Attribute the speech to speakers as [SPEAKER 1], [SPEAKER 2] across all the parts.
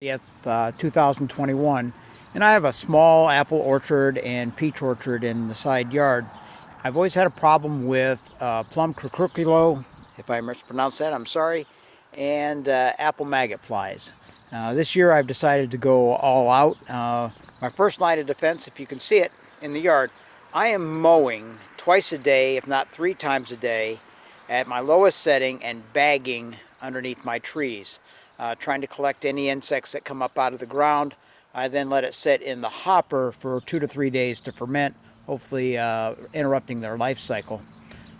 [SPEAKER 1] 2021, and I have a small apple orchard and peach orchard in the side yard. I've always had a problem with Plum Curculio, if I mispronounced that, I'm sorry, and apple maggot flies. This year I've decided to go all out. My first line of defense, if you can see it in the yard, I am mowing twice a day, if not 3 times a day, at my lowest setting and bagging underneath my trees, trying to collect any insects that come up out of the ground. I then let it sit in the hopper for 2 to 3 days to ferment, hopefully interrupting their life cycle.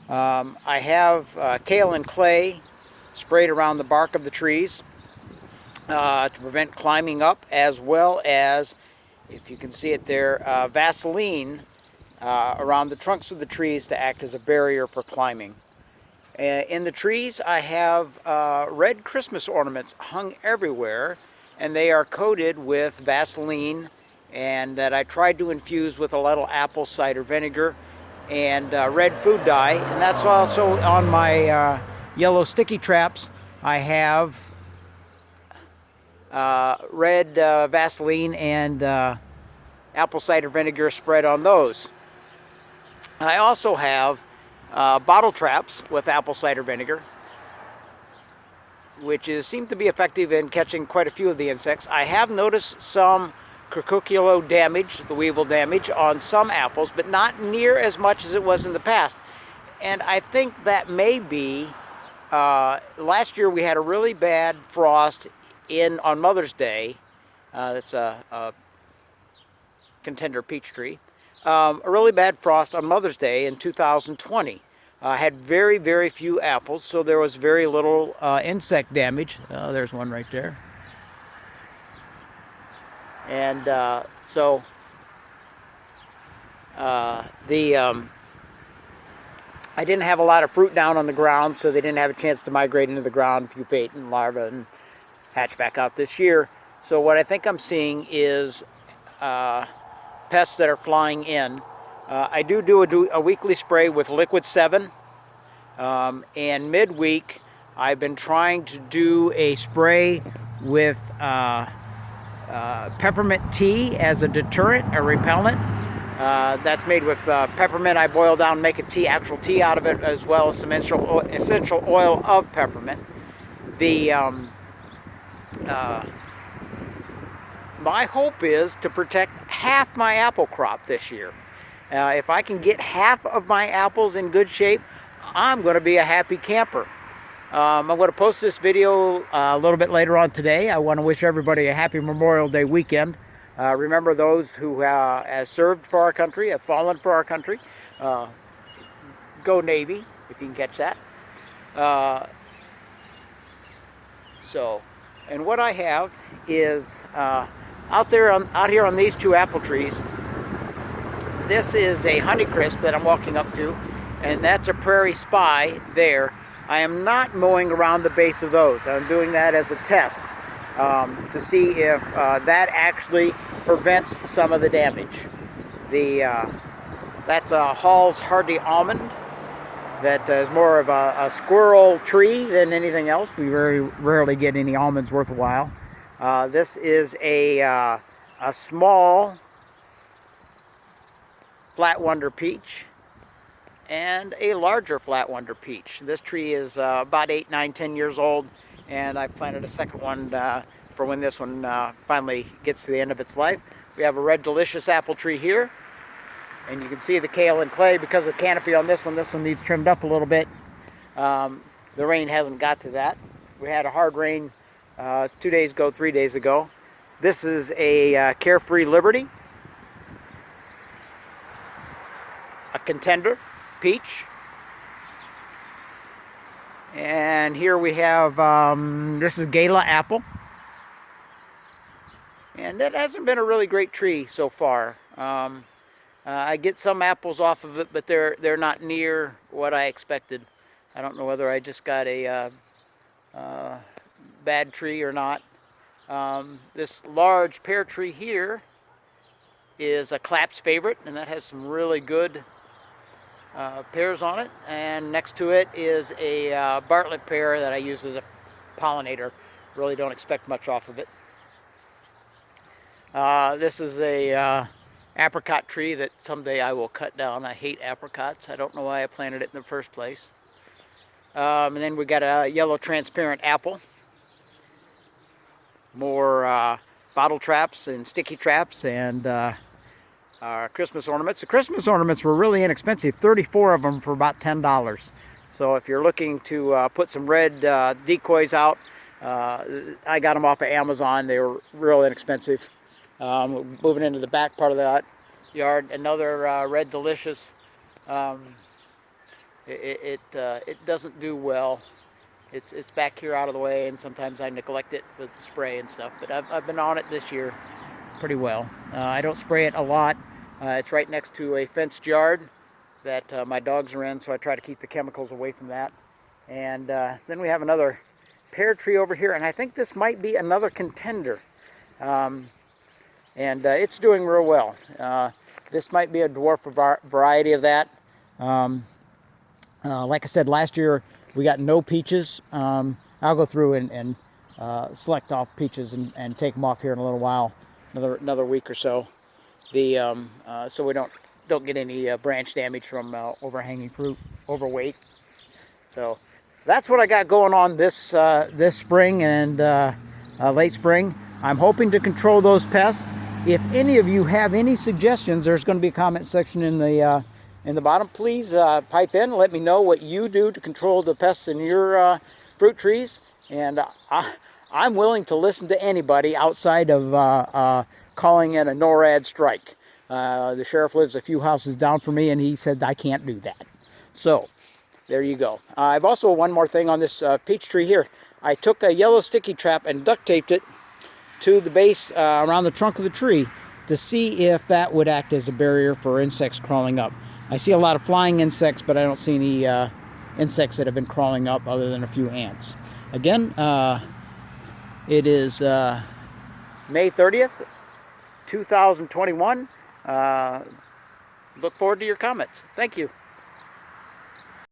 [SPEAKER 1] I have kale and clay sprayed around the bark of the trees to prevent climbing up, as well as, if you can see it there, Vaseline around the trunks of the trees to act as a barrier for climbing. In the trees, I have red Christmas ornaments hung everywhere, and they are coated with Vaseline, and that I tried to infuse with a little apple cider vinegar and red food dye. And that's also on my yellow sticky traps. I have red Vaseline and apple cider vinegar spread on those. I also have bottle traps with apple cider vinegar, which seem to be effective in catching quite a few of the insects. I have noticed some curculio damage, the weevil damage, on some apples, but not near as much as it was in the past. And I think that may be, last year we had a really bad frost on Mother's Day. That's a contender peach tree. A really bad frost on Mother's Day in 2020. Had very, very few apples, so there was very little insect damage. There's one right there. And so I didn't have a lot of fruit down on the ground, so they didn't have a chance to migrate into the ground, pupate and larvae, and hatch back out this year. So what I think I'm seeing is pests that are flying in. I do a weekly spray with Liquid 7, and midweek I've been trying to do a spray with peppermint tea as a deterrent, a repellent. That's made with peppermint. I boil down, make a tea, actual tea out of it, as well as some essential oil of peppermint. My hope is to protect half my apple crop this year. If I can get half of my apples in good shape, I'm going to be a happy camper. I'm going to post this video a little bit later on today. I want to wish everybody a happy Memorial Day weekend. Remember those who have served for our country, have fallen for our country. Go Navy, if you can catch that. And what I have is out here on these two apple trees. This is a Honeycrisp that I'm walking up to, and that's a Prairie Spy there. I am not mowing around the base of those. I'm doing that as a test to see if that actually prevents some of the damage. That's a Hall's Hardy Almond that is more of a squirrel tree than anything else. We very rarely get any almonds worth a while. This is a small Flat Wonder Peach and a larger Flat Wonder Peach. This tree is about 8, 9, 10 years old, and I planted a second one for when this one finally gets to the end of its life. We have a Red Delicious apple tree here, and you can see the kale and clay because of the canopy on this one. This one needs trimmed up a little bit. The rain hasn't got to that. We had a hard rain 2 days ago, 3 days ago. This is a Carefree Liberty, a contender peach, and here we have this is Gala apple, and that hasn't been a really great tree so far. I get some apples off of it, but they're not near what I expected. I don't know whether I just got a bad tree or not. This large pear tree here is a Claps favorite, and that has some really good pears on it. And next to it is a Bartlett pear that I use as a pollinator. Really don't expect much off of it. This is a apricot tree that someday I will cut down. I hate apricots. I don't know why I planted it in the first place. And then we got a yellow transparent apple. More bottle traps and sticky traps and Christmas ornaments. The Christmas ornaments were really inexpensive, 34 of them for about $10. So if you're looking to put some red decoys out, I got them off of Amazon. They were real inexpensive. Moving into the back part of that yard, another red delicious. It doesn't do well. It's back here out of the way, and sometimes I neglect it with the spray and stuff. But I've been on it this year pretty well. I don't spray it a lot. It's right next to a fenced yard that my dogs are in, so I try to keep the chemicals away from that. And then we have another pear tree over here, and I think this might be another contender. And it's doing real well. This might be a dwarf variety of that. Like I said, last year we got no peaches. I'll go through and select off peaches and take them off here in a little while, another week or so. So we don't get any branch damage from overhanging fruit, overweight. So that's what I got going on this spring and late spring. I'm hoping to control those pests. If any of you have any suggestions, there's going to be a comment section in the bottom. Please pipe in and let me know what you do to control the pests in your fruit trees. And I'm willing to listen to anybody outside of calling in a NORAD strike. The sheriff lives a few houses down from me, and he said I can't do that. So there you go. I've also one more thing on this peach tree here. I took a yellow sticky trap and duct taped it to the base around the trunk of the tree to see if that would act as a barrier for insects crawling up. I see a lot of flying insects, but I don't see any insects that have been crawling up other than a few ants. Again, it is May 30th, 2021. Look forward to your comments. Thank you.